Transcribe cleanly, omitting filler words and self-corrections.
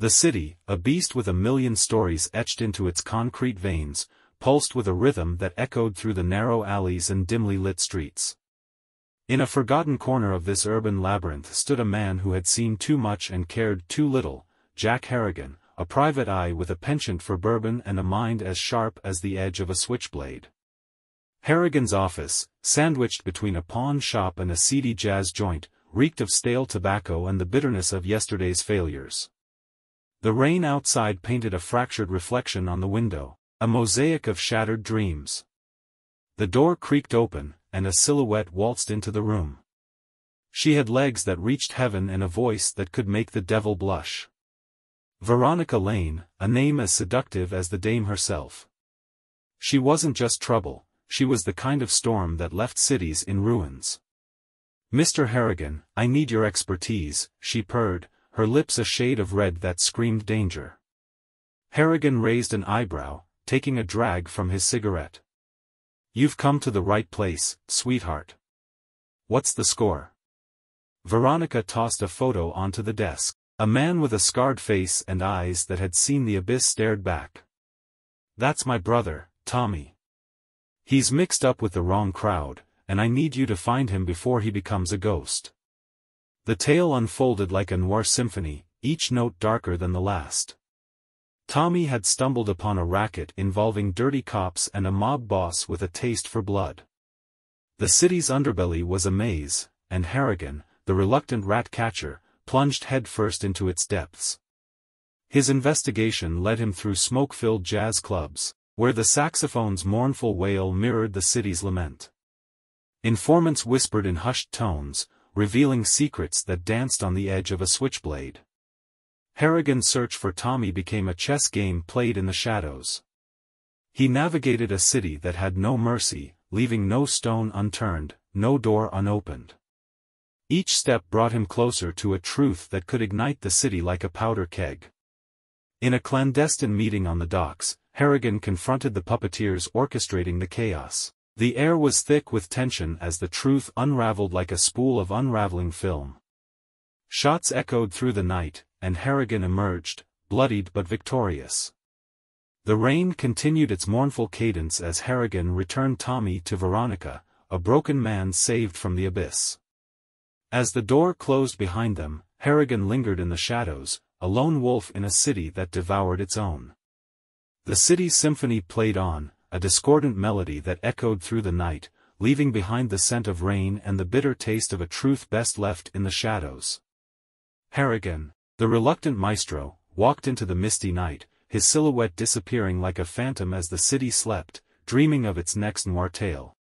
The city, a beast with a million stories etched into its concrete veins, pulsed with a rhythm that echoed through the narrow alleys and dimly lit streets. In a forgotten corner of this urban labyrinth stood a man who had seen too much and cared too little, Jack Harrigan, a private eye with a penchant for bourbon and a mind as sharp as the edge of a switchblade. Harrigan's office, sandwiched between a pawn shop and a seedy jazz joint, reeked of stale tobacco and the bitterness of yesterday's failures. The rain outside painted a fractured reflection on the window, a mosaic of shattered dreams. The door creaked open, and a silhouette waltzed into the room. She had legs that reached heaven and a voice that could make the devil blush. Veronica Lane, a name as seductive as the dame herself. She wasn't just trouble, she was the kind of storm that left cities in ruins. "Mr. Harrigan, I need your expertise," she purred, her lips a shade of red that screamed danger. Harrigan raised an eyebrow, taking a drag from his cigarette. "You've come to the right place, sweetheart. What's the score?" Veronica tossed a photo onto the desk. A man with a scarred face and eyes that had seen the abyss stared back. "That's my brother, Tommy. He's mixed up with the wrong crowd, and I need you to find him before he becomes a ghost." The tale unfolded like a Noir symphony, each note darker than the last. Tommy had stumbled upon a racket involving dirty cops and a mob boss with a taste for blood. The city's underbelly was a maze, and Harrigan, the reluctant rat-catcher, plunged headfirst into its depths. His investigation led him through smoke-filled jazz clubs, where the saxophone's mournful wail mirrored the city's lament. Informants whispered in hushed tones, revealing secrets that danced on the edge of a switchblade. Harrigan's search for Tommy became a chess game played in the shadows. He navigated a city that had no mercy, leaving no stone unturned, no door unopened. Each step brought him closer to a truth that could ignite the city like a powder keg. In a clandestine meeting on the docks, Harrigan confronted the puppeteers orchestrating the chaos. The air was thick with tension as the truth unraveled like a spool of unraveling film. Shots echoed through the night, and Harrigan emerged, bloodied but victorious. The rain continued its mournful cadence as Harrigan returned Tommy to Veronica, a broken man saved from the abyss. As the door closed behind them, Harrigan lingered in the shadows, a lone wolf in a city that devoured its own. The city's symphony played on, a discordant melody that echoed through the night, leaving behind the scent of rain and the bitter taste of a truth best left in the shadows. Harrigan, the reluctant maestro, walked into the misty night, his silhouette disappearing like a phantom as the city slept, dreaming of its next noir tale.